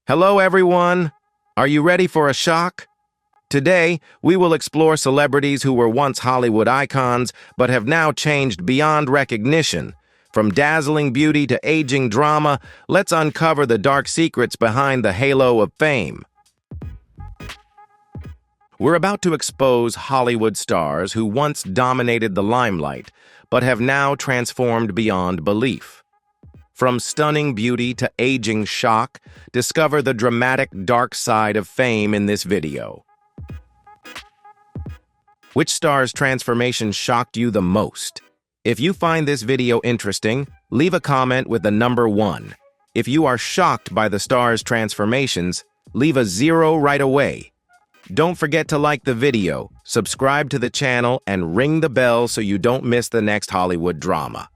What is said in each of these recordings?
Hello, everyone. Are you ready for a shock? Today, we will explore celebrities who were once Hollywood icons but have now changed beyond recognition. From dazzling beauty to aging drama, let's uncover the dark secrets behind the halo of fame. We're about to expose Hollywood stars who once dominated the limelight but have now transformed beyond belief. From stunning beauty to aging shock, discover the dramatic dark side of fame in this video. Which star's transformation shocked you the most? If you find this video interesting, leave a comment with the number 1. If you are shocked by the star's transformations, leave a 0 right away. Don't forget to like the video, subscribe to the channel, and ring the bell so you don't miss the next Hollywood drama.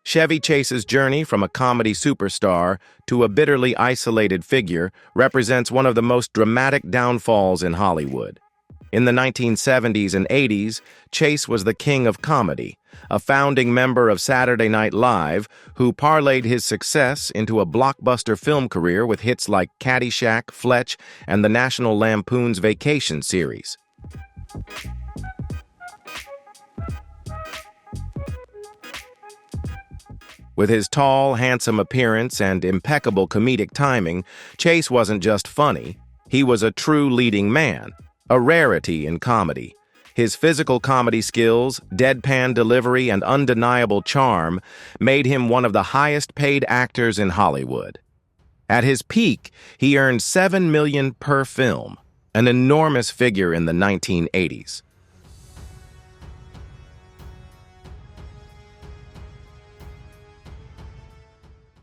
Chevy Chase's journey from a comedy superstar to a bitterly isolated figure represents one of the most dramatic downfalls in Hollywood. In the 1970s and 80s, Chase was the king of comedy, a founding member of Saturday Night Live who parlayed his success into a blockbuster film career with hits like Caddyshack, Fletch, and the National Lampoon's Vacation series. With his tall, handsome appearance and impeccable comedic timing, Chase wasn't just funny, he was a true leading man, a rarity in comedy. His physical comedy skills, deadpan delivery, and undeniable charm made him one of the highest-paid actors in Hollywood. At his peak, he earned $7 million per film, an enormous figure in the 1980s.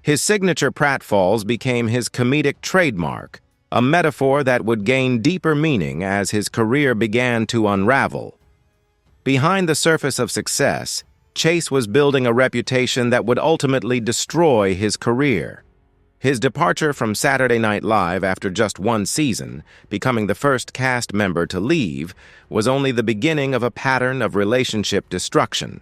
His signature pratfalls became his comedic trademark, a metaphor that would gain deeper meaning as his career began to unravel. Behind the surface of success, Chase was building a reputation that would ultimately destroy his career. His departure from Saturday Night Live after just one season, becoming the first cast member to leave, was only the beginning of a pattern of relationship destruction.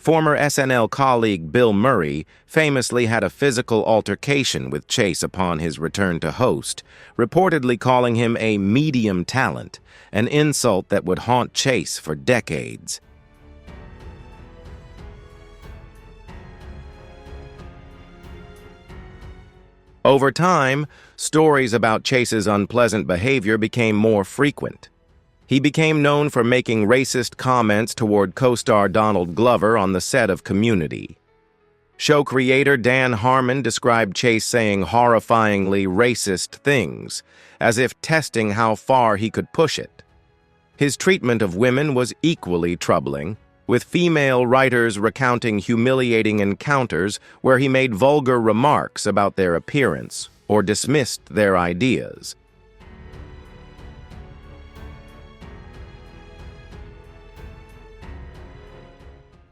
Former SNL colleague Bill Murray famously had a physical altercation with Chase upon his return to host, reportedly calling him a medium talent, an insult that would haunt Chase for decades. Over time, stories about Chase's unpleasant behavior became more frequent. He became known for making racist comments toward co-star Donald Glover on the set of Community. Show creator Dan Harmon described Chase saying horrifyingly racist things, as if testing how far he could push it. His treatment of women was equally troubling, with female writers recounting humiliating encounters where he made vulgar remarks about their appearance or dismissed their ideas.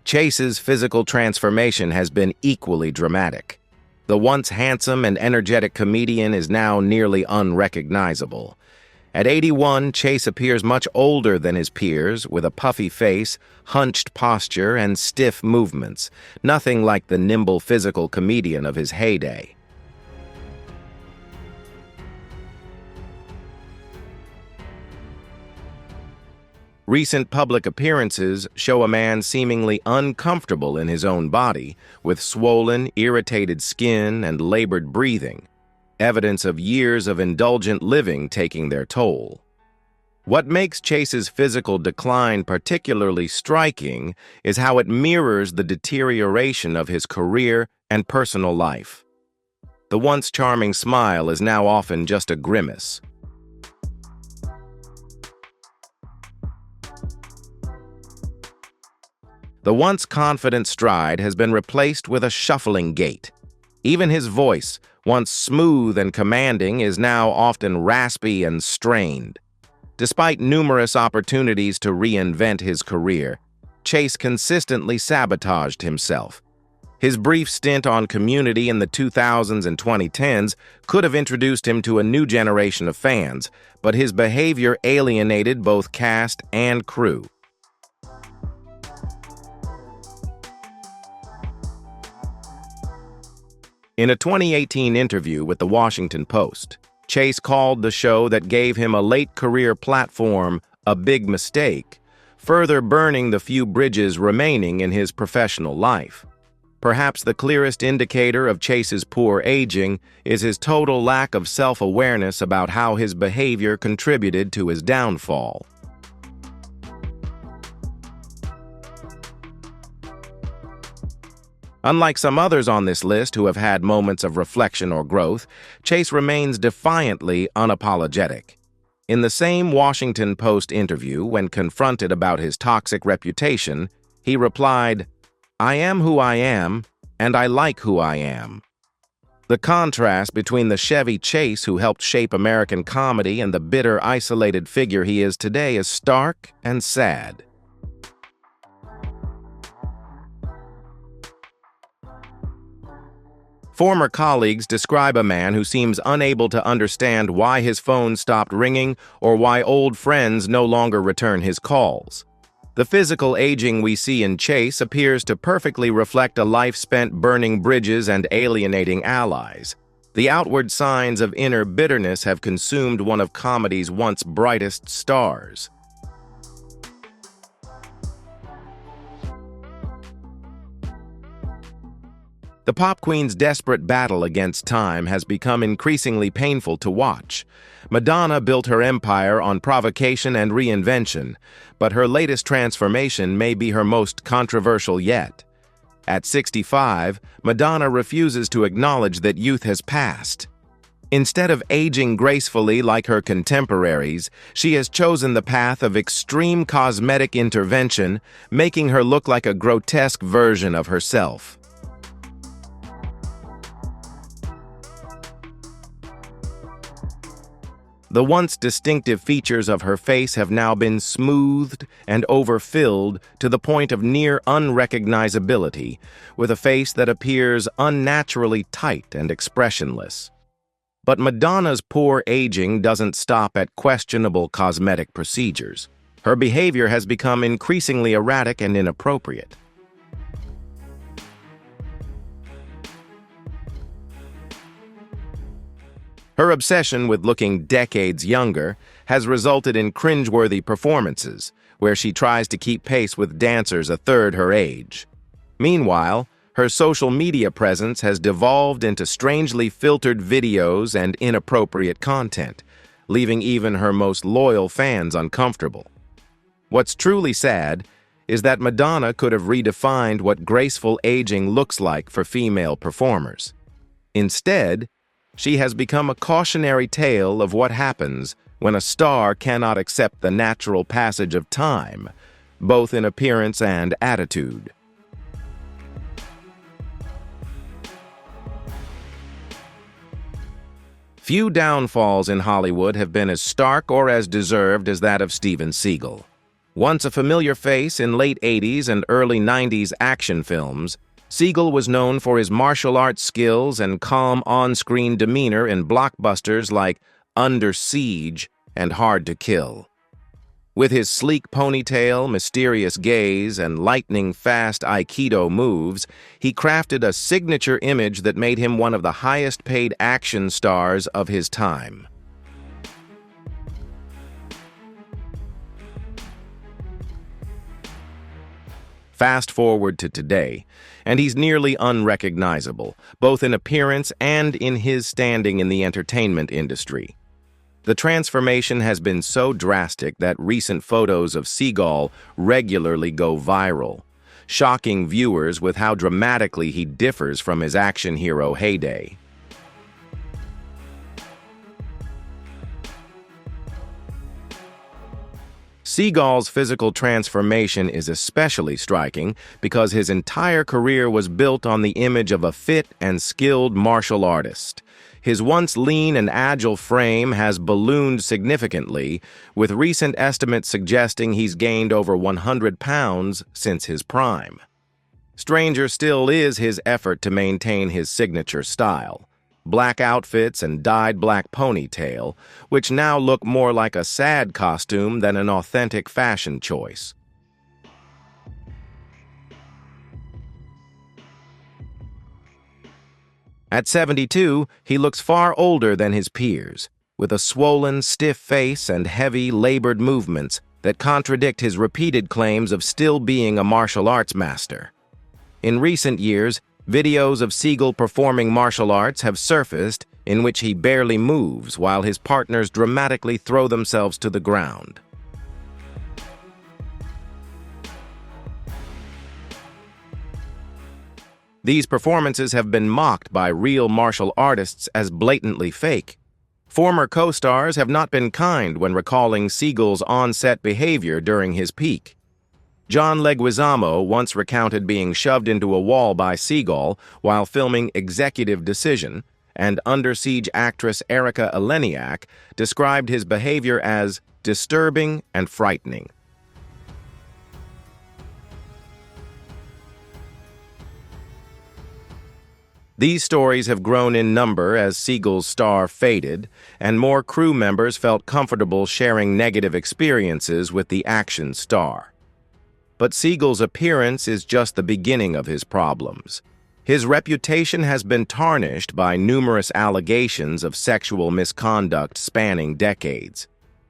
Chase's physical transformation has been equally dramatic. The once handsome and energetic comedian is now nearly unrecognizable. At 81, Chase appears much older than his peers, with a puffy face, hunched posture, and stiff movements, nothing like the nimble physical comedian of his heyday. Recent public appearances show a man seemingly uncomfortable in his own body, with swollen, irritated skin and labored breathing, evidence of years of indulgent living taking their toll. What makes Chase's physical decline particularly striking is how it mirrors the deterioration of his career and personal life. The once charming smile is now often just a grimace. The once confident stride has been replaced with a shuffling gait. Even his voice, once smooth and commanding, is now often raspy and strained. Despite numerous opportunities to reinvent his career, Chase consistently sabotaged himself. His brief stint on Community in the 2000s and 2010s could have introduced him to a new generation of fans, but his behavior alienated both cast and crew. In a 2018 interview with the Washington Post, Chase called the show that gave him a late career platform a big mistake, further burning the few bridges remaining in his professional life. Perhaps the clearest indicator of Chase's poor aging is his total lack of self-awareness about how his behavior contributed to his downfall. Unlike some others on this list who have had moments of reflection or growth, Chase remains defiantly unapologetic. In the same Washington Post interview, when confronted about his toxic reputation, he replied, "I am who I am, and I like who I am." The contrast between the Chevy Chase who helped shape American comedy and the bitter, isolated figure he is today is stark and sad. Former colleagues describe a man who seems unable to understand why his phone stopped ringing or why old friends no longer return his calls. The physical aging we see in Chase appears to perfectly reflect a life spent burning bridges and alienating allies. The outward signs of inner bitterness have consumed one of comedy's once brightest stars. The pop queen's desperate battle against time has become increasingly painful to watch. Madonna built her empire on provocation and reinvention, but her latest transformation may be her most controversial yet. At 65, Madonna refuses to acknowledge that youth has passed. Instead of aging gracefully like her contemporaries, she has chosen the path of extreme cosmetic intervention, making her look like a grotesque version of herself. The once distinctive features of her face have now been smoothed and overfilled to the point of near unrecognizability, with a face that appears unnaturally tight and expressionless. But Madonna's poor aging doesn't stop at questionable cosmetic procedures. Her behavior has become increasingly erratic and inappropriate. Her obsession with looking decades younger has resulted in cringeworthy performances, where she tries to keep pace with dancers a third her age. Meanwhile, her social media presence has devolved into strangely filtered videos and inappropriate content, leaving even her most loyal fans uncomfortable. What's truly sad is that Madonna could have redefined what graceful aging looks like for female performers. Instead, she has become a cautionary tale of what happens when a star cannot accept the natural passage of time, both in appearance and attitude. Few downfalls in Hollywood have been as stark or as deserved as that of Steven Seagal. Once a familiar face in late 80s and early 90s action films, Seagal was known for his martial arts skills and calm on-screen demeanor in blockbusters like Under Siege and Hard to Kill. With his sleek ponytail, mysterious gaze, and lightning-fast Aikido moves, he crafted a signature image that made him one of the highest-paid action stars of his time. Fast forward to today, and he's nearly unrecognizable, both in appearance and in his standing in the entertainment industry. The transformation has been so drastic that recent photos of Seagal regularly go viral, shocking viewers with how dramatically he differs from his action hero heyday. Seagal's physical transformation is especially striking because his entire career was built on the image of a fit and skilled martial artist. His once lean and agile frame has ballooned significantly, with recent estimates suggesting he's gained over 100 pounds since his prime. Stranger still is his effort to maintain his signature style. Black outfits and dyed black ponytail, which now look more like a sad costume than an authentic fashion choice. At 72, he looks far older than his peers, with a swollen, stiff face and heavy, labored movements that contradict his repeated claims of still being a martial arts master. In recent years, videos of Seagal performing martial arts have surfaced in which he barely moves while his partners dramatically throw themselves to the ground. These performances have been mocked by real martial artists as blatantly fake. Former co-stars have not been kind when recalling Seagal's on-set behavior during his peak. John Leguizamo once recounted being shoved into a wall by Seagal while filming Executive Decision, and Under Siege actress Erika Eleniak described his behavior as disturbing and frightening. These stories have grown in number as Seagal's star faded, and more crew members felt comfortable sharing negative experiences with the action star. But Seagal's appearance is just the beginning of his problems. His reputation has been tarnished by numerous allegations of sexual misconduct spanning decades.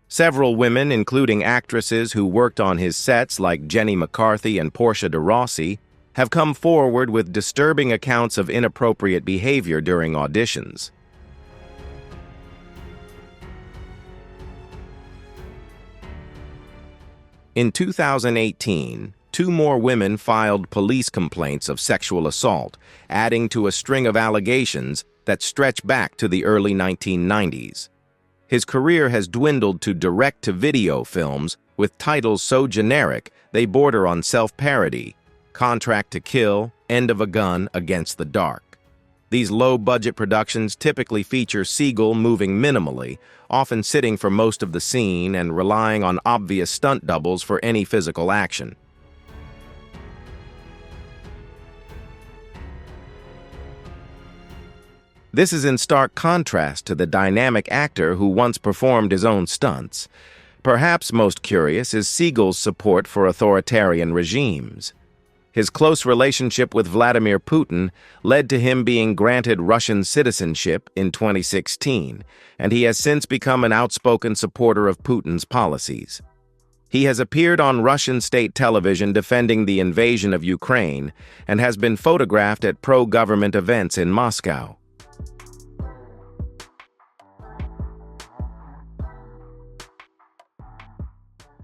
Several women, including actresses who worked on his sets like Jenny McCarthy and Portia de Rossi, have come forward with disturbing accounts of inappropriate behavior during auditions. In 2018, 2 more women filed police complaints of sexual assault, adding to a string of allegations that stretch back to the early 1990s. His career has dwindled to direct-to-video films with titles so generic they border on self-parody: Contract to Kill, End of a Gun, Against the Dark. These low-budget productions typically feature Seagal moving minimally, often sitting for most of the scene and relying on obvious stunt doubles for any physical action. This is in stark contrast to the dynamic actor who once performed his own stunts. Perhaps most curious is Seagal's support for authoritarian regimes. His close relationship with Vladimir Putin led to him being granted Russian citizenship in 2016, and he has since become an outspoken supporter of Putin's policies. He has appeared on Russian state television defending the invasion of Ukraine and has been photographed at pro-government events in Moscow.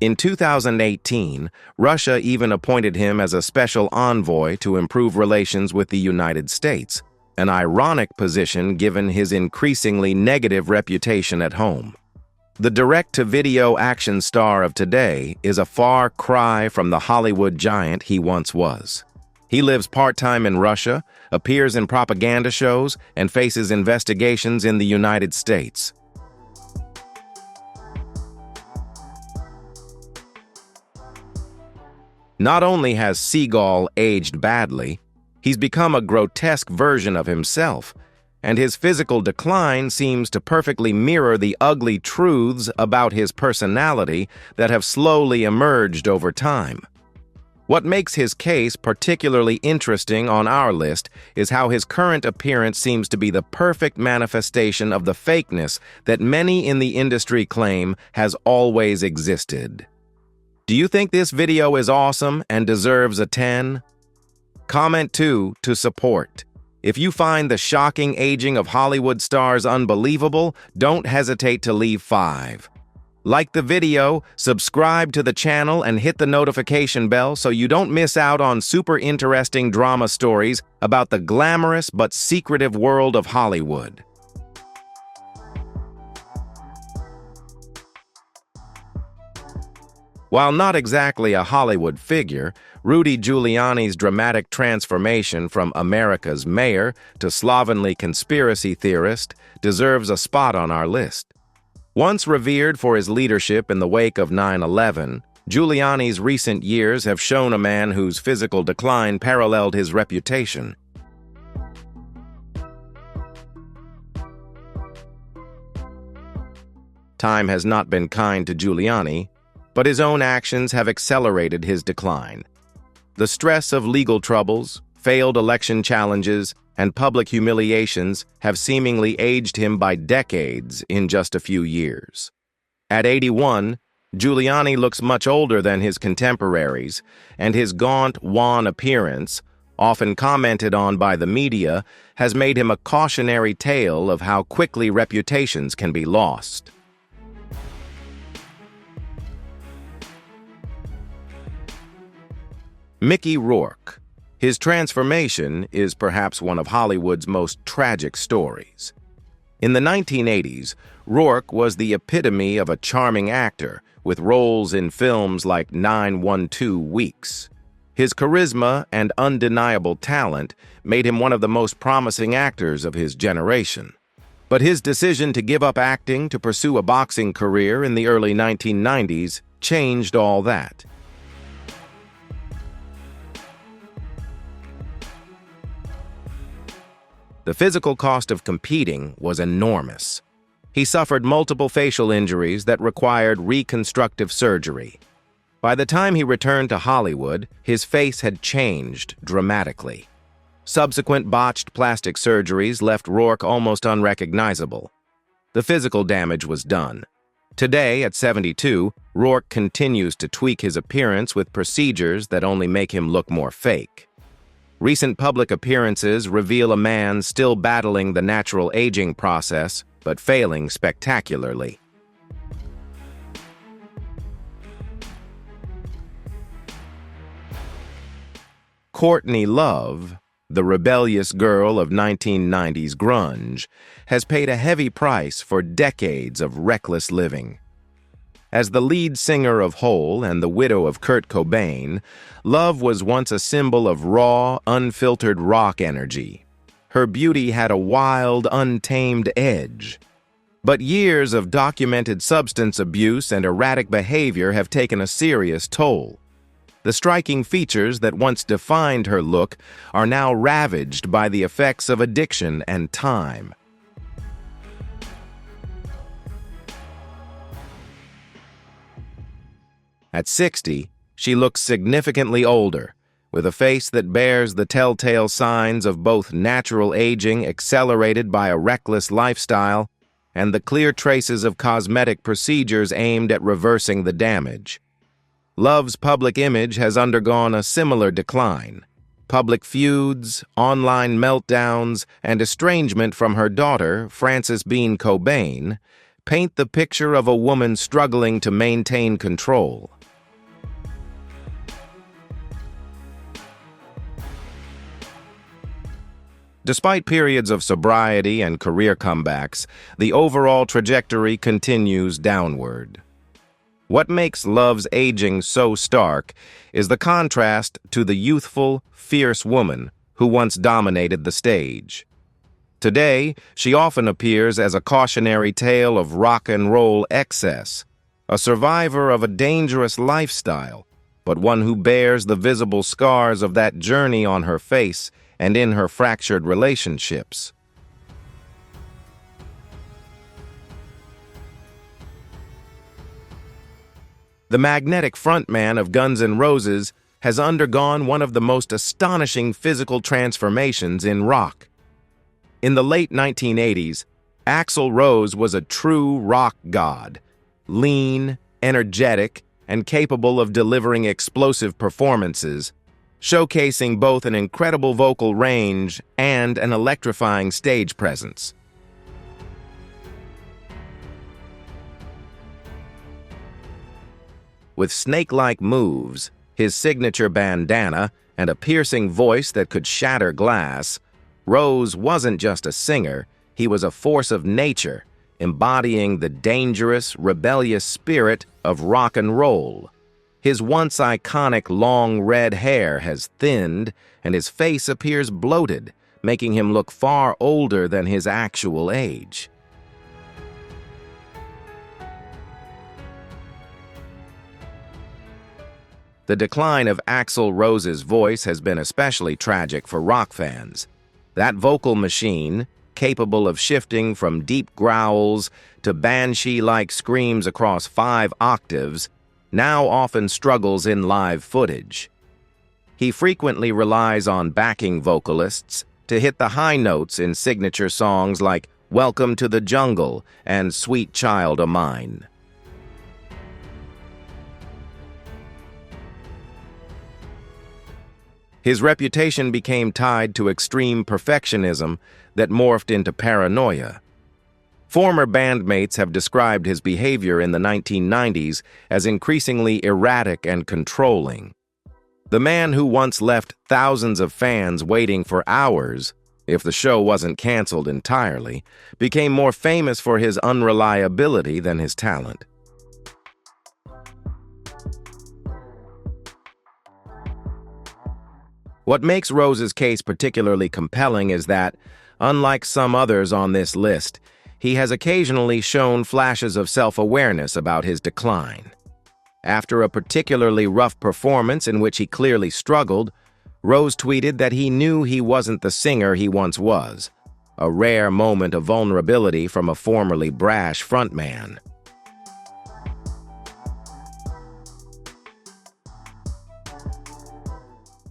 In 2018, Russia even appointed him as a special envoy to improve relations with the United States, an ironic position given his increasingly negative reputation at home. The direct-to-video action star of today is a far cry from the Hollywood giant he once was. He lives part-time in Russia, appears in propaganda shows, and faces investigations in the United States. Not only has Seagal aged badly, he's become a grotesque version of himself, and his physical decline seems to perfectly mirror the ugly truths about his personality that have slowly emerged over time. What makes his case particularly interesting on our list is how his current appearance seems to be the perfect manifestation of the fakeness that many in the industry claim has always existed. Do you think this video is awesome and deserves a 10? Comment 2 to support. If you find the shocking aging of Hollywood stars unbelievable, don't hesitate to leave 5. Like the video, subscribe to the channel, and hit the notification bell so you don't miss out on super interesting drama stories about the glamorous but secretive world of Hollywood. While not exactly a Hollywood figure, Rudy Giuliani's dramatic transformation from America's mayor to slovenly conspiracy theorist deserves a spot on our list. Once revered for his leadership in the wake of 9/11, Giuliani's recent years have shown a man whose physical decline paralleled his reputation. Time has not been kind to Giuliani, but his own actions have accelerated his decline. The stress of legal troubles, failed election challenges, and public humiliations have seemingly aged him by decades in just a few years. At 81, Giuliani looks much older than his contemporaries, and his gaunt, wan appearance, often commented on by the media, has made him a cautionary tale of how quickly reputations can be lost. Mickey Rourke. His transformation is perhaps one of Hollywood's most tragic stories. In the 1980s, Rourke was the epitome of a charming actor, with roles in films like 912 Weeks. His charisma and undeniable talent made him one of the most promising actors of his generation. But his decision to give up acting to pursue a boxing career in the early 1990s changed all that. The physical cost of competing was enormous. He suffered multiple facial injuries that required reconstructive surgery. By the time he returned to Hollywood, his face had changed dramatically. Subsequent botched plastic surgeries left Rourke almost unrecognizable. The physical damage was done. Today, at 72, Rourke continues to tweak his appearance with procedures that only make him look more fake. Recent public appearances reveal a man still battling the natural aging process, but failing spectacularly. Courtney Love, the rebellious girl of 1990s grunge, has paid a heavy price for decades of reckless living. As the lead singer of Hole and the widow of Kurt Cobain, Love was once a symbol of raw, unfiltered rock energy. Her beauty had a wild, untamed edge. But years of documented substance abuse and erratic behavior have taken a serious toll. The striking features that once defined her look are now ravaged by the effects of addiction and time. At 60, she looks significantly older, with a face that bears the telltale signs of both natural aging accelerated by a reckless lifestyle and the clear traces of cosmetic procedures aimed at reversing the damage. Love's public image has undergone a similar decline. Public feuds, online meltdowns, and estrangement from her daughter, Frances Bean Cobain, paint the picture of a woman struggling to maintain control. Despite periods of sobriety and career comebacks, the overall trajectory continues downward. What makes Love's aging so stark is the contrast to the youthful, fierce woman who once dominated the stage. Today, she often appears as a cautionary tale of rock and roll excess, a survivor of a dangerous lifestyle, but one who bears the visible scars of that journey on her face and in her fractured relationships. The magnetic frontman of Guns N' Roses has undergone one of the most astonishing physical transformations in rock. In the late 1980s, Axl Rose was a true rock god, lean, energetic, and capable of delivering explosive performances, showcasing both an incredible vocal range and an electrifying stage presence. With snake-like moves, his signature bandana, and a piercing voice that could shatter glass, Rose wasn't just a singer, he was a force of nature, embodying the dangerous, rebellious spirit of rock and roll. His once iconic long red hair has thinned, and his face appears bloated, making him look far older than his actual age. The decline of Axl Rose's voice has been especially tragic for rock fans. That vocal machine, capable of shifting from deep growls to banshee-like screams across 5 octaves, now often struggles in live footage. He frequently relies on backing vocalists to hit the high notes in signature songs like Welcome to the Jungle and Sweet Child O' Mine. His reputation became tied to extreme perfectionism that morphed into paranoia. Former bandmates have described his behavior in the 1990s as increasingly erratic and controlling. The man who once left thousands of fans waiting for hours, if the show wasn't canceled entirely, became more famous for his unreliability than his talent. What makes Rose's case particularly compelling is that, unlike some others on this list, he has occasionally shown flashes of self-awareness about his decline. After a particularly rough performance in which he clearly struggled, Rose tweeted that he knew he wasn't the singer he once was, a rare moment of vulnerability from a formerly brash frontman.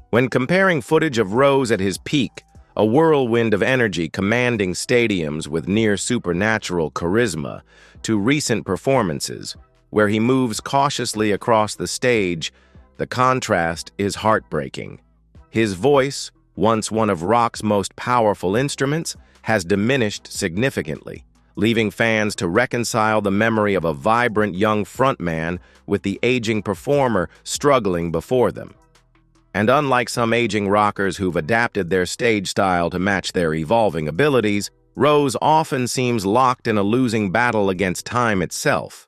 When comparing footage of Rose at his peak, a whirlwind of energy commanding stadiums with near-supernatural charisma, to recent performances, where he moves cautiously across the stage, the contrast is heartbreaking. His voice, once one of rock's most powerful instruments, has diminished significantly, leaving fans to reconcile the memory of a vibrant young frontman with the aging performer struggling before them. And unlike some aging rockers who've adapted their stage style to match their evolving abilities, Rose often seems locked in a losing battle against time itself.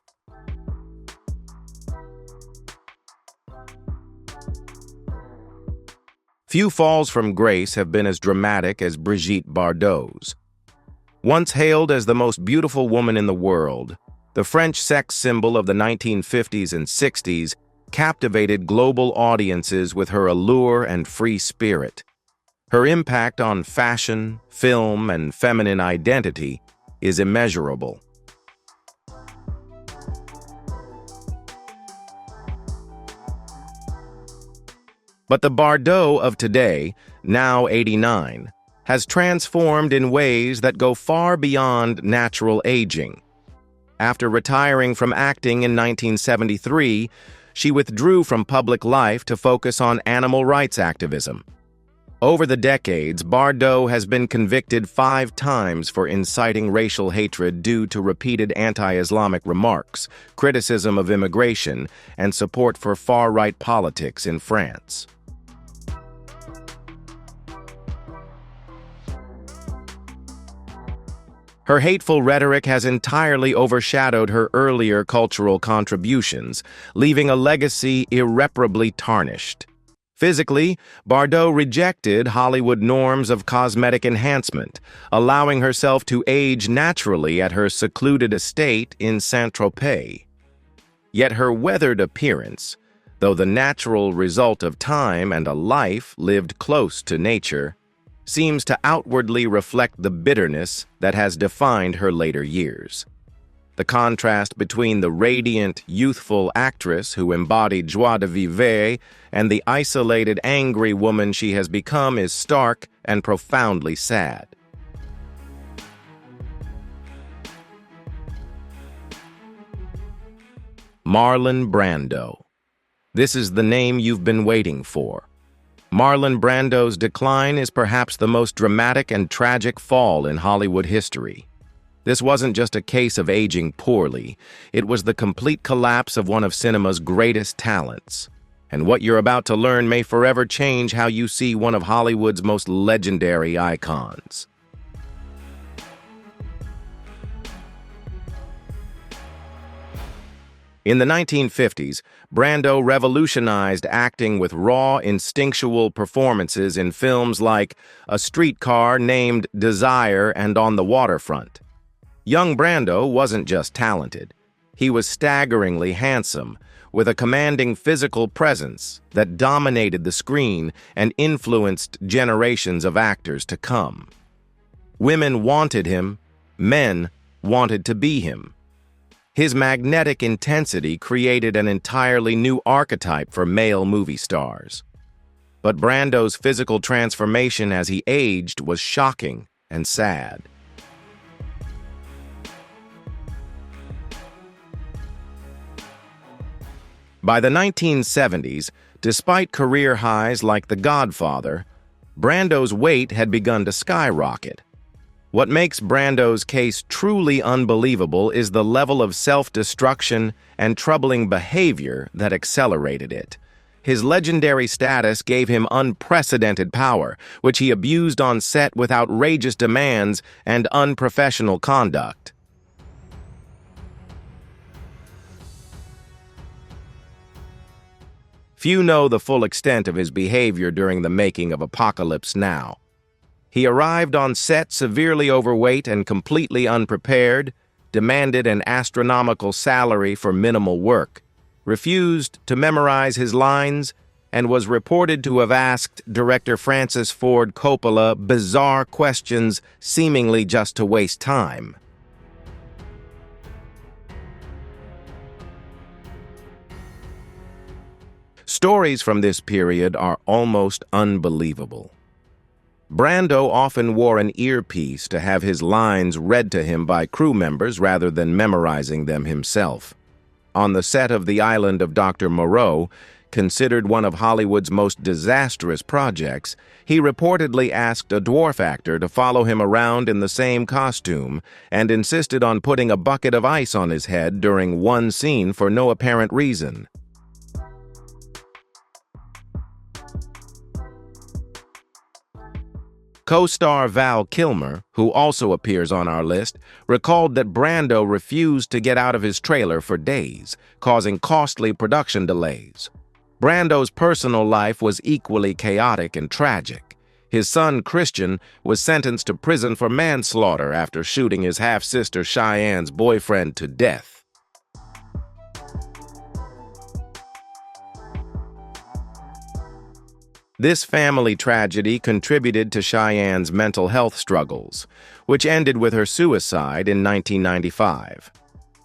Few falls from grace have been as dramatic as Brigitte Bardot's. Once hailed as the most beautiful woman in the world, the French sex symbol of the 1950s and 60s captivated global audiences with her allure and free spirit. Her impact on fashion, film, and feminine identity is immeasurable. But the Bardot of today, now 89, has transformed in ways that go far beyond natural aging. After retiring from acting in 1973, she withdrew from public life to focus on animal rights activism. Over the decades, Bardot has been convicted 5 times for inciting racial hatred due to repeated anti-Islamic remarks, criticism of immigration, and support for far-right politics in France. Her hateful rhetoric has entirely overshadowed her earlier cultural contributions, leaving a legacy irreparably tarnished. Physically, Bardot rejected Hollywood norms of cosmetic enhancement, allowing herself to age naturally at her secluded estate in Saint-Tropez. Yet her weathered appearance, though the natural result of time and a life lived close to nature, seems to outwardly reflect the bitterness that has defined her later years. The contrast between the radiant, youthful actress who embodied joie de vivre and the isolated, angry woman she has become is stark and profoundly sad. Marlon Brando. This is the name you've been waiting for. Marlon Brando's decline is perhaps the most dramatic and tragic fall in Hollywood history. This wasn't just a case of aging poorly, it was the complete collapse of one of cinema's greatest talents. And what you're about to learn may forever change how you see one of Hollywood's most legendary icons. In the 1950s, Brando revolutionized acting with raw, instinctual performances in films like A Streetcar Named Desire and On the Waterfront. Young Brando wasn't just talented. He was staggeringly handsome, with a commanding physical presence that dominated the screen and influenced generations of actors to come. Women wanted him, men wanted to be him. His magnetic intensity created an entirely new archetype for male movie stars. but Brando's physical transformation as he aged was shocking and sad. By the 1970s, despite career highs like The Godfather, Brando's weight had begun to skyrocket. What makes Brando's case truly unbelievable is the level of self-destruction and troubling behavior that accelerated it. His legendary status gave him unprecedented power, which he abused on set with outrageous demands and unprofessional conduct. Few know the full extent of his behavior during the making of Apocalypse Now. He arrived on set severely overweight and completely unprepared, demanded an astronomical salary for minimal work, refused to memorize his lines, and was reported to have asked director Francis Ford Coppola bizarre questions seemingly just to waste time. Stories from this period are almost unbelievable. Brando often wore an earpiece to have his lines read to him by crew members rather than memorizing them himself. On the set of The Island of Dr. Moreau, considered one of Hollywood's most disastrous projects, he reportedly asked a dwarf actor to follow him around in the same costume and insisted on putting a bucket of ice on his head during one scene for no apparent reason. Co-star Val Kilmer, who also appears on our list, recalled that Brando refused to get out of his trailer for days, causing costly production delays. Brando's personal life was equally chaotic and tragic. His son, Christian, was sentenced to prison for manslaughter after shooting his half-sister Cheyenne's boyfriend to death. This family tragedy contributed to Cheyenne's mental health struggles, which ended with her suicide in 1995.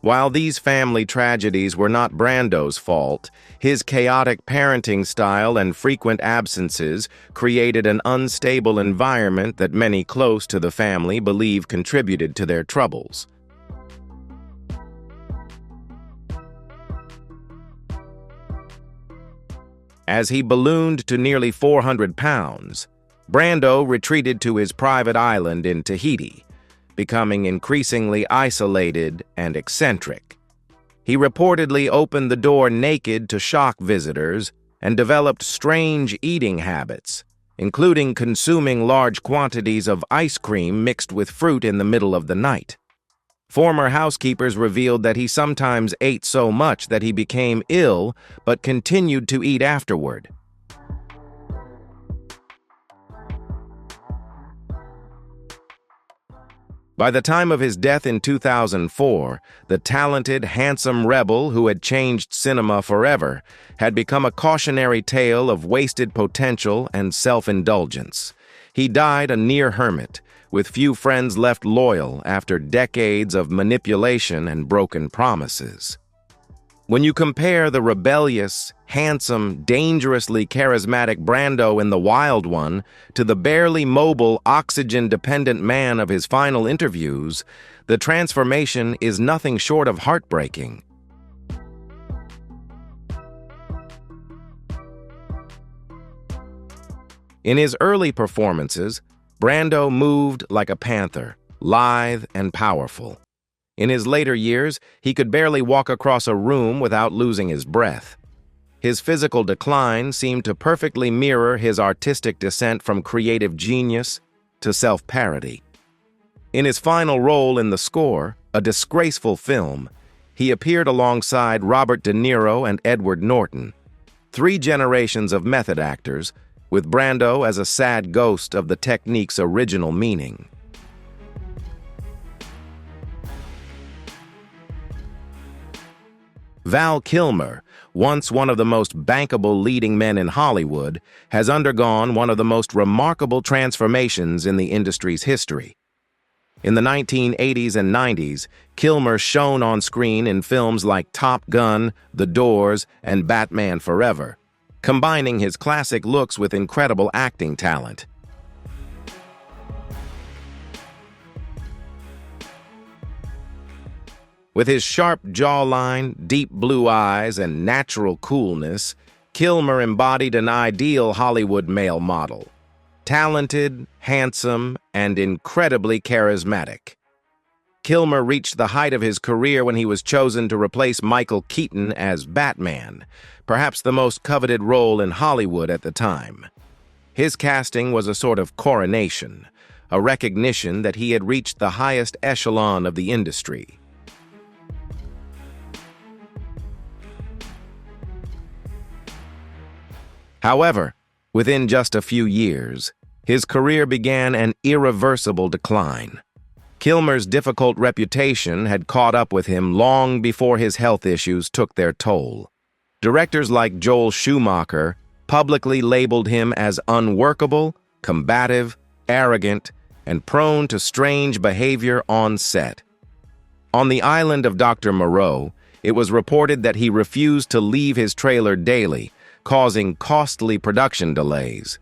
While these family tragedies were not Brando's fault, his chaotic parenting style and frequent absences created an unstable environment that many close to the family believe contributed to their troubles. As he ballooned to nearly 400 pounds, Brando retreated to his private island in Tahiti, becoming increasingly isolated and eccentric. He reportedly opened the door naked to shock visitors and developed strange eating habits, including consuming large quantities of ice cream mixed with fruit in the middle of the night. Former housekeepers revealed that he sometimes ate so much that he became ill but continued to eat afterward. By the time of his death in 2004, the talented, handsome rebel who had changed cinema forever had become a cautionary tale of wasted potential and self-indulgence. He died a near hermit, with few friends left loyal after decades of manipulation and broken promises. When you compare the rebellious, handsome, dangerously charismatic Brando in The Wild One to the barely mobile, oxygen-dependent man of his final interviews, the transformation is nothing short of heartbreaking. In his early performances, Brando moved like a panther, lithe and powerful. In his later years, he could barely walk across a room without losing his breath. His physical decline seemed to perfectly mirror his artistic descent from creative genius to self-parody. In his final role in The Score, a disgraceful film, he appeared alongside Robert De Niro and Edward Norton, three generations of method actors, with Brando as a sad ghost of the technique's original meaning. Val Kilmer, once one of the most bankable leading men in Hollywood, has undergone one of the most remarkable transformations in the industry's history. In the 1980s and 90s, Kilmer shone on screen in films like Top Gun, The Doors, and Batman Forever. combining his classic looks with incredible acting talent. With his sharp jawline, deep blue eyes, and natural coolness, Kilmer embodied an ideal Hollywood male model. Talented, handsome, and incredibly charismatic. Kilmer reached the height of his career when he was chosen to replace Michael Keaton as Batman, perhaps the most coveted role in Hollywood at the time. His casting was a sort of coronation, a recognition that he had reached the highest echelon of the industry. However, within just a few years, his career began an irreversible decline. Kilmer's difficult reputation had caught up with him long before his health issues took their toll. Directors like Joel Schumacher publicly labeled him as unworkable, combative, arrogant, and prone to strange behavior on set. On the island of Dr. Moreau, it was reported that he refused to leave his trailer daily, causing costly production delays.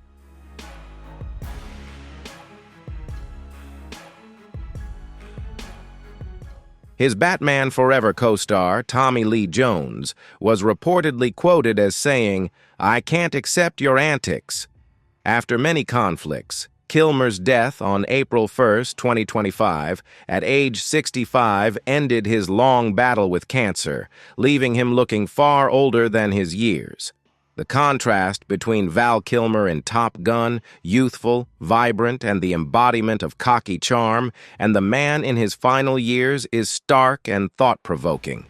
His Batman Forever co-star, Tommy Lee Jones, was reportedly quoted as saying, "I can't accept your antics." After many conflicts, Kilmer's death on April 1, 2025, at age 65, ended his long battle with cancer, leaving him looking far older than his years. The contrast between Val Kilmer in Top Gun, youthful, vibrant, and the embodiment of cocky charm, and the man in his final years is stark and thought-provoking.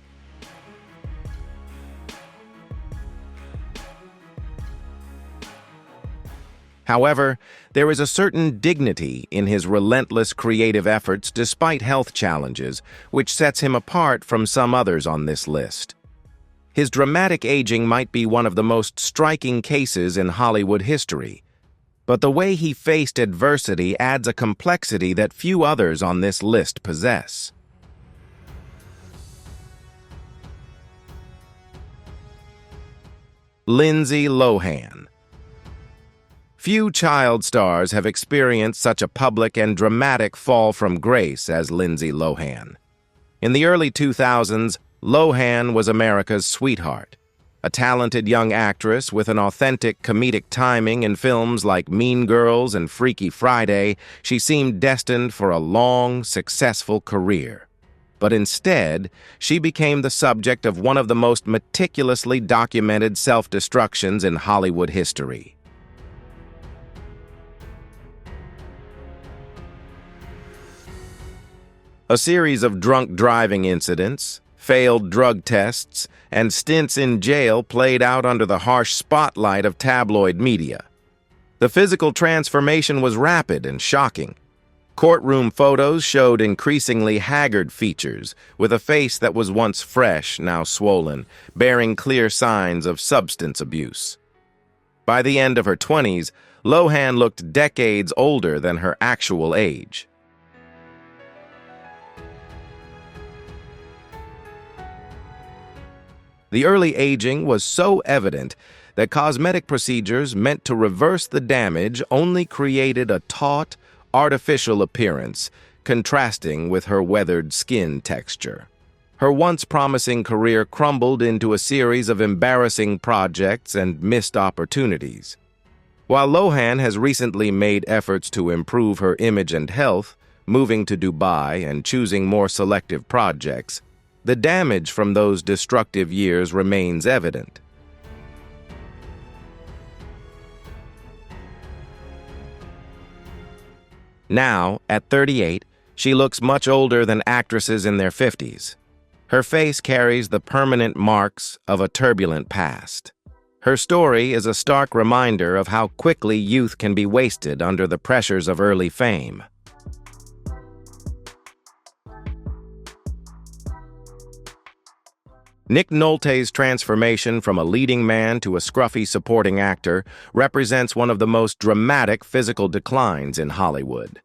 However, there is a certain dignity in his relentless creative efforts despite health challenges, which sets him apart from some others on this list. His dramatic aging might be one of the most striking cases in Hollywood history, but the way he faced adversity adds a complexity that few others on this list possess. Lindsay Lohan. Few child stars have experienced such a public and dramatic fall from grace as Lindsay Lohan. In the early 2000s, Lohan was America's sweetheart. A talented young actress with an authentic comedic timing in films like Mean Girls and Freaky Friday, she seemed destined for a long, successful career. But instead, she became the subject of one of the most meticulously documented self-destructions in Hollywood history. A series of drunk driving incidents, failed drug tests, and stints in jail played out under the harsh spotlight of tabloid media. The physical transformation was rapid and shocking. Courtroom photos showed increasingly haggard features, with a face that was once fresh, now swollen, bearing clear signs of substance abuse. By the end of her 20s, Lohan looked decades older than her actual age. The early aging was so evident that cosmetic procedures meant to reverse the damage only created a taut, artificial appearance, contrasting with her weathered skin texture. Her once promising career crumbled into a series of embarrassing projects and missed opportunities. While Lohan has recently made efforts to improve her image and health, moving to Dubai and choosing more selective projects, the damage from those destructive years remains evident. Now, at 38, she looks much older than actresses in their 50s. Her face carries the permanent marks of a turbulent past. Her story is a stark reminder of how quickly youth can be wasted under the pressures of early fame. Nick Nolte's transformation from a leading man to a scruffy supporting actor represents one of the most dramatic physical declines in Hollywood.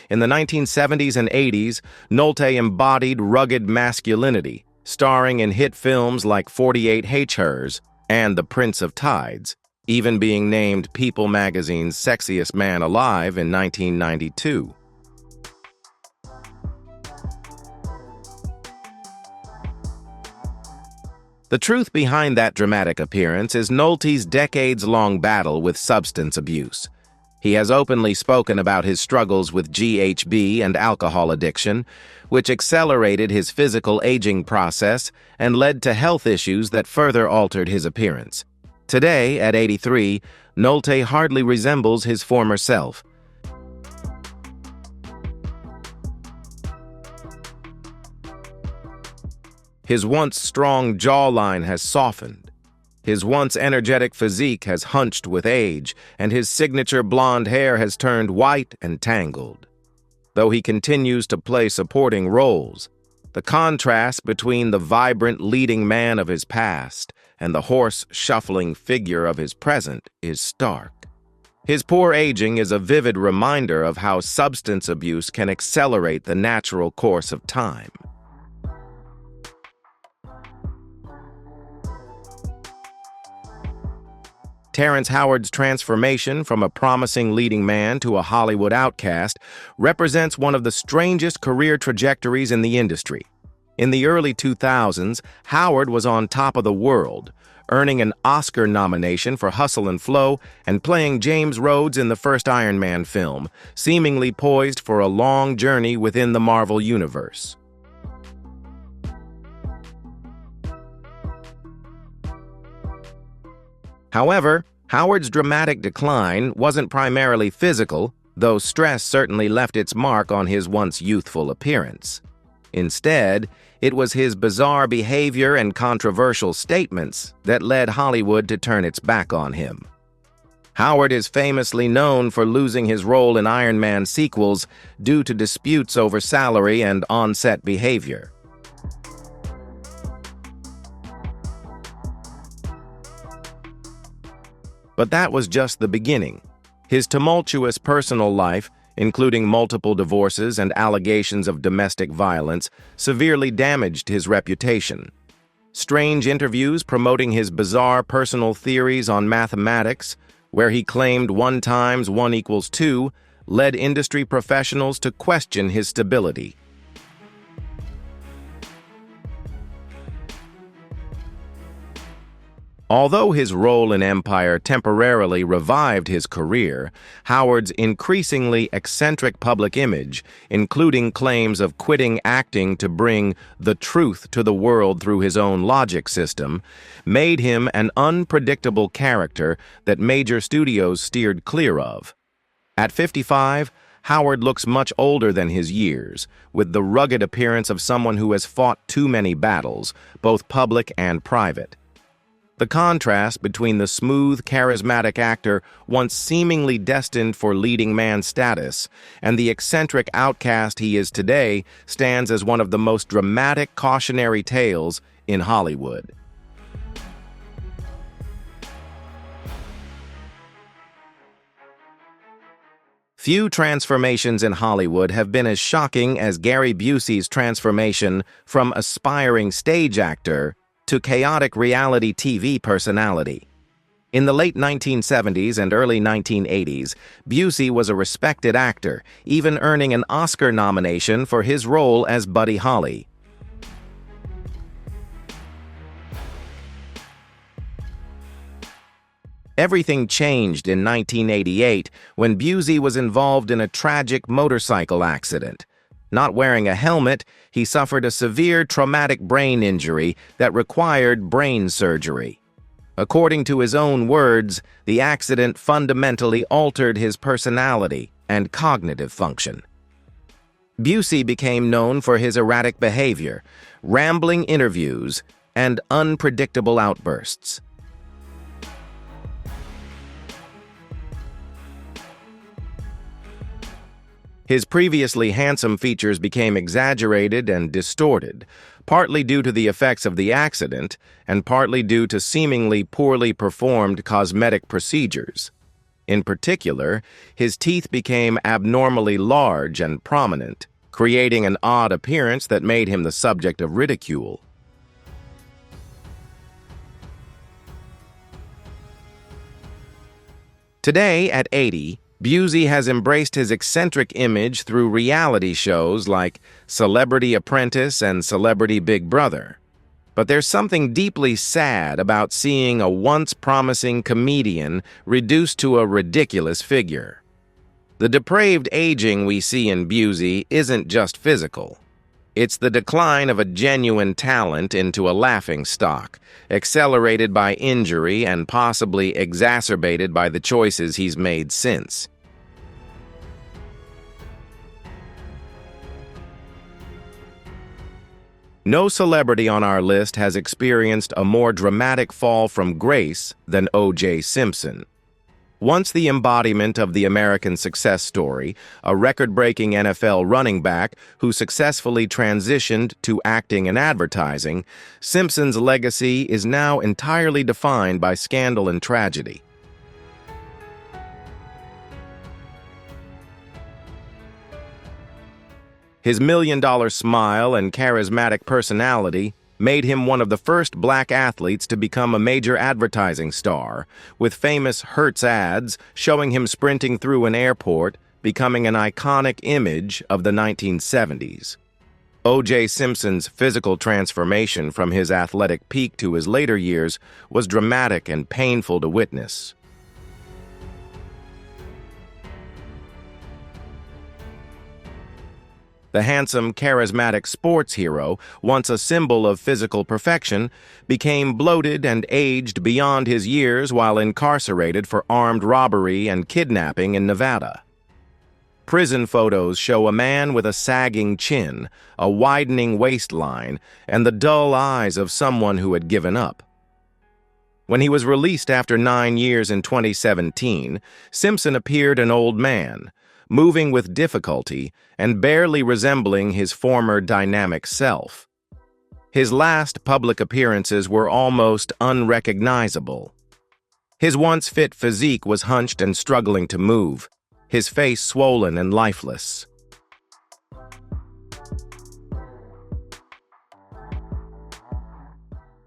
In the 1970s and 80s, Nolte embodied rugged masculinity, starring in hit films like 48 Hers and The Prince of Tides. even being named People magazine's Sexiest Man Alive in 1992. The truth behind that dramatic appearance is Nolte's decades-long battle with substance abuse. He has openly spoken about his struggles with GHB and alcohol addiction, which accelerated his physical aging process and led to health issues that further altered his appearance. Today, at 83, Nolte hardly resembles his former self. His once strong jawline has softened. His once energetic physique has hunched with age, and his signature blonde hair has turned white and tangled. Though he continues to play supporting roles, the contrast between the vibrant leading man of his past and the hoarse, shuffling figure of his present is stark. His poor aging is a vivid reminder of how substance abuse can accelerate the natural course of time. Terrence Howard's transformation from a promising leading man to a Hollywood outcast represents one of the strangest career trajectories in the industry. In the early 2000s, Howard was on top of the world, earning an Oscar nomination for Hustle and Flow and playing James Rhodes in the first Iron Man film, seemingly poised for a long journey within the Marvel Universe. However, Howard's dramatic decline wasn't primarily physical, though stress certainly left its mark on his once youthful appearance. Instead, it was his bizarre behavior and controversial statements that led Hollywood to turn its back on him. Howard is famously known for losing his role in Iron Man sequels due to disputes over salary and on-set behavior. But that was just the beginning. His tumultuous personal life, including multiple divorces and allegations of domestic violence, severely damaged his reputation. Strange interviews promoting his bizarre personal theories on mathematics, where he claimed 1 times 1 equals 2, led industry professionals to question his stability. Although his role in Empire temporarily revived his career, Howard's increasingly eccentric public image, including claims of quitting acting to bring the truth to the world through his own logic system, made him an unpredictable character that major studios steered clear of. At 55, Howard looks much older than his years, with the rugged appearance of someone who has fought too many battles, both public and private. The contrast between the smooth, charismatic actor once seemingly destined for leading man status and the eccentric outcast he is today stands as one of the most dramatic cautionary tales in Hollywood. Few transformations in Hollywood have been as shocking as Gary Busey's transformation from aspiring stage actor to chaotic reality TV personality. In the late 1970s and early 1980s, Busey was a respected actor, even earning an Oscar nomination for his role as Buddy Holly. Everything changed in 1988 when Busey was involved in a tragic motorcycle accident. Not wearing a helmet, he suffered a severe traumatic brain injury that required brain surgery. According to his own words, the accident fundamentally altered his personality and cognitive function. Busey became known for his erratic behavior, rambling interviews, and unpredictable outbursts. His previously handsome features became exaggerated and distorted, partly due to the effects of the accident and partly due to seemingly poorly performed cosmetic procedures. In particular, his teeth became abnormally large and prominent, creating an odd appearance that made him the subject of ridicule. Today, at 80, Busey has embraced his eccentric image through reality shows like Celebrity Apprentice and Celebrity Big Brother. But there's something deeply sad about seeing a once promising comedian reduced to a ridiculous figure. The depraved aging we see in Busey isn't just physical. It's the decline of a genuine talent into a laughingstock, accelerated by injury and possibly exacerbated by the choices he's made since. No celebrity on our list has experienced a more dramatic fall from grace than O.J. Simpson. Once the embodiment of the American success story, a record-breaking NFL running back who successfully transitioned to acting and advertising, Simpson's legacy is now entirely defined by scandal and tragedy. His million-dollar smile and charismatic personality made him one of the first black athletes to become a major advertising star, with famous Hertz ads showing him sprinting through an airport, becoming an iconic image of the 1970s. O.J. Simpson's physical transformation from his athletic peak to his later years was dramatic and painful to witness. The handsome, charismatic sports hero, once a symbol of physical perfection, became bloated and aged beyond his years while incarcerated for armed robbery and kidnapping in Nevada. Prison photos show a man with a sagging chin, a widening waistline, and the dull eyes of someone who had given up. When he was released after 9 years in 2017, Simpson appeared an old man, moving with difficulty and barely resembling his former dynamic self. His last public appearances were almost unrecognizable. His once fit physique was hunched and struggling to move, his face swollen and lifeless.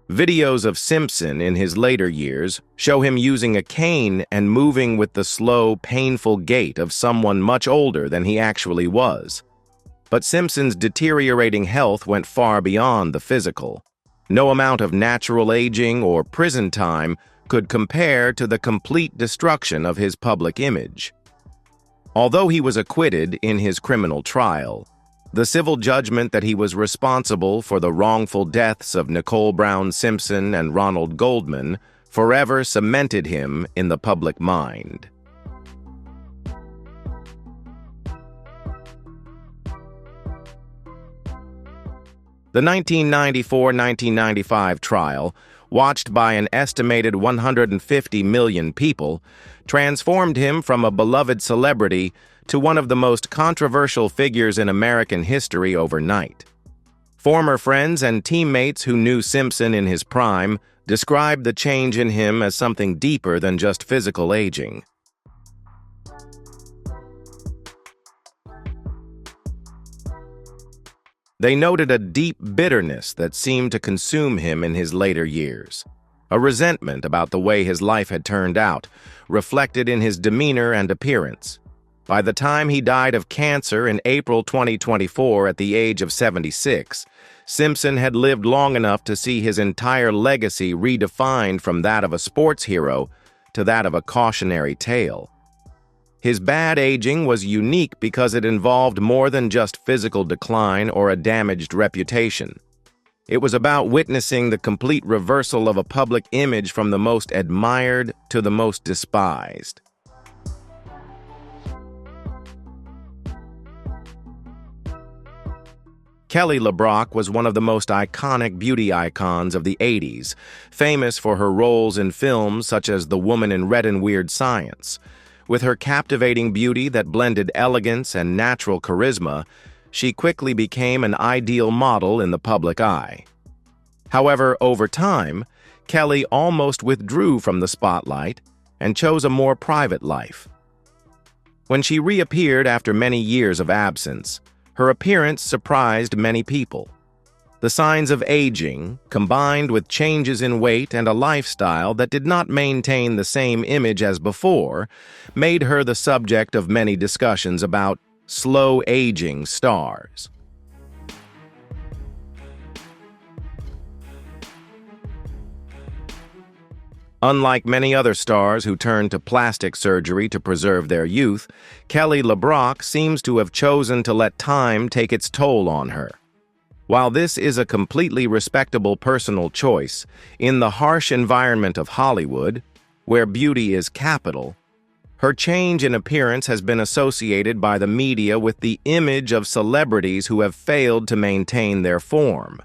Videos of Simpson in his later years show him using a cane and moving with the slow, painful gait of someone much older than he actually was. But Simpson's deteriorating health went far beyond the physical. No amount of natural aging or prison time could compare to the complete destruction of his public image. Although he was acquitted in his criminal trial, the civil judgment that he was responsible for the wrongful deaths of Nicole Brown Simpson and Ronald Goldman forever cemented him in the public mind. The 1994-1995 trial, watched by an estimated 150 million people, transformed him from a beloved celebrity to one of the most controversial figures in American history overnight. Former friends and teammates who knew Simpson in his prime described the change in him as something deeper than just physical aging. They noted a deep bitterness that seemed to consume him in his later years, a resentment about the way his life had turned out, reflected in his demeanor and appearance. By the time he died of cancer in April 2024 at the age of 76, Simpson had lived long enough to see his entire legacy redefined from that of a sports hero to that of a cautionary tale. His bad aging was unique because it involved more than just physical decline or a damaged reputation. It was about witnessing the complete reversal of a public image from the most admired to the most despised. Kelly LeBrock was one of the most iconic beauty icons of the 80s, famous for her roles in films such as The Woman in Red and Weird Science. With her captivating beauty that blended elegance and natural charisma, she quickly became an ideal model in the public eye. However, over time, Kelly almost withdrew from the spotlight and chose a more private life. When she reappeared after many years of absence, her appearance surprised many people. The signs of aging, combined with changes in weight and a lifestyle that did not maintain the same image as before, made her the subject of many discussions about slow-aging stars. Unlike many other stars who turned to plastic surgery to preserve their youth, Kelly LeBrock seems to have chosen to let time take its toll on her. While this is a completely respectable personal choice, in the harsh environment of Hollywood, where beauty is capital, her change in appearance has been associated by the media with the image of celebrities who have failed to maintain their form.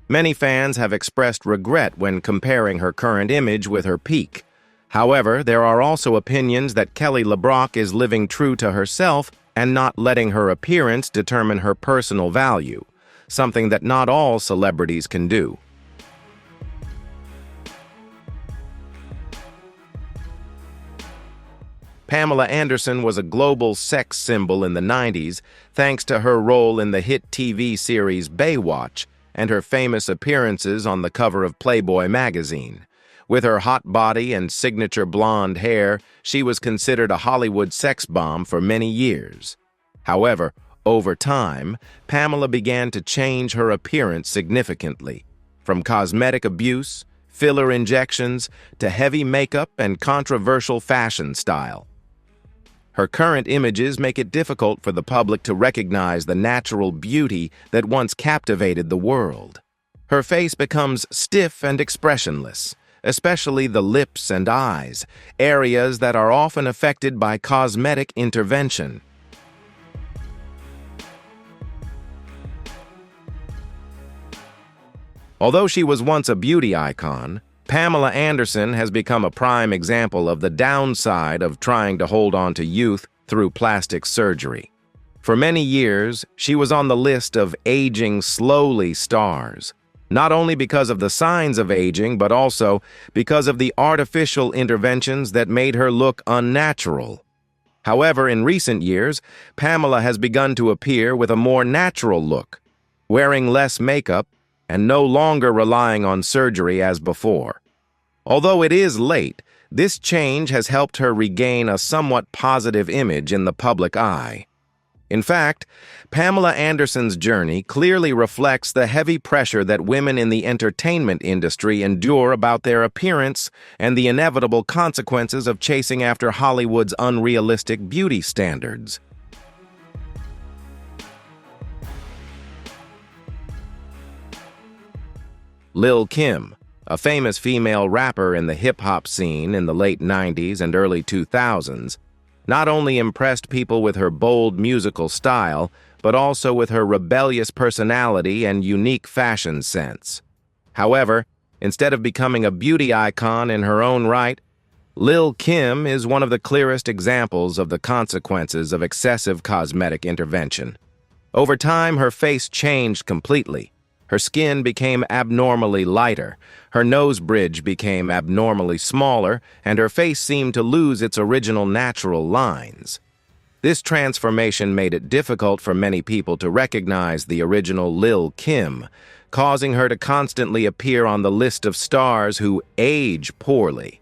Many fans have expressed regret when comparing her current image with her peak. However, there are also opinions that Kelly LeBrock is living true to herself and not letting her appearance determine her personal value, something that not all celebrities can do. Pamela Anderson was a global sex symbol in the 90s thanks to her role in the hit TV series Baywatch and her famous appearances on the cover of Playboy magazine. With her hot body and signature blonde hair, she was considered a Hollywood sex bomb for many years. However, over time, Pamela began to change her appearance significantly, from cosmetic abuse, filler injections, to heavy makeup and controversial fashion style. Her current images make it difficult for the public to recognize the natural beauty that once captivated the world. Her face becomes stiff and expressionless, especially the lips and eyes, areas that are often affected by cosmetic intervention. Although she was once a beauty icon, Pamela Anderson has become a prime example of the downside of trying to hold on to youth through plastic surgery. For many years, she was on the list of aging slowly stars, not only because of the signs of aging, but also because of the artificial interventions that made her look unnatural. However, in recent years, Pamela has begun to appear with a more natural look, wearing less makeup and no longer relying on surgery as before. Although it is late, this change has helped her regain a somewhat positive image in the public eye. In fact, Pamela Anderson's journey clearly reflects the heavy pressure that women in the entertainment industry endure about their appearance and the inevitable consequences of chasing after Hollywood's unrealistic beauty standards. Lil Kim, a famous female rapper in the hip-hop scene in the late 90s and early 2000s, not only impressed people with her bold musical style, but also with her rebellious personality and unique fashion sense. However, instead of becoming a beauty icon in her own right, Lil Kim is one of the clearest examples of the consequences of excessive cosmetic intervention. Over time, her face changed completely. Her skin became abnormally lighter, her nose bridge became abnormally smaller, and her face seemed to lose its original natural lines. This transformation made it difficult for many people to recognize the original Lil Kim, causing her to constantly appear on the list of stars who age poorly.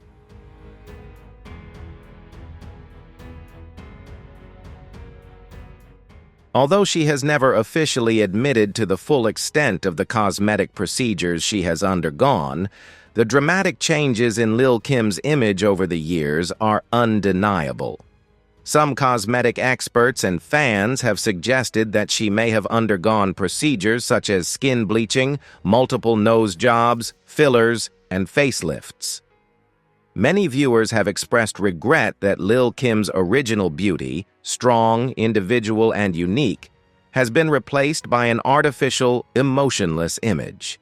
Although she has never officially admitted to the full extent of the cosmetic procedures she has undergone, the dramatic changes in Lil Kim's image over the years are undeniable. Some cosmetic experts and fans have suggested that she may have undergone procedures such as skin bleaching, multiple nose jobs, fillers, and facelifts. Many viewers have expressed regret that Lil Kim's original beauty, strong, individual, and unique, has been replaced by an artificial, emotionless image.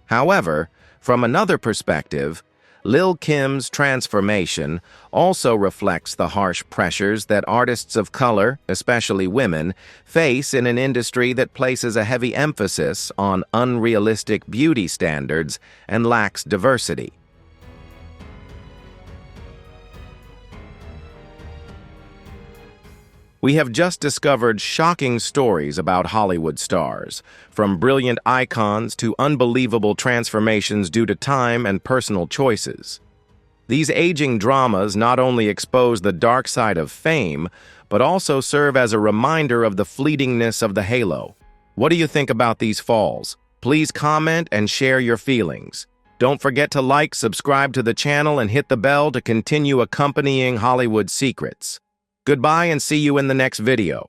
However, from another perspective, Lil Kim's transformation also reflects the harsh pressures that artists of color, especially women, face in an industry that places a heavy emphasis on unrealistic beauty standards and lacks diversity. We have just discovered shocking stories about Hollywood stars, from brilliant icons to unbelievable transformations due to time and personal choices. These aging dramas not only expose the dark side of fame, but also serve as a reminder of the fleetingness of the halo. What do you think about these falls? Please comment and share your feelings. Don't forget to like, subscribe to the channel, and hit the bell to continue accompanying Hollywood secrets. Goodbye and see you in the next video.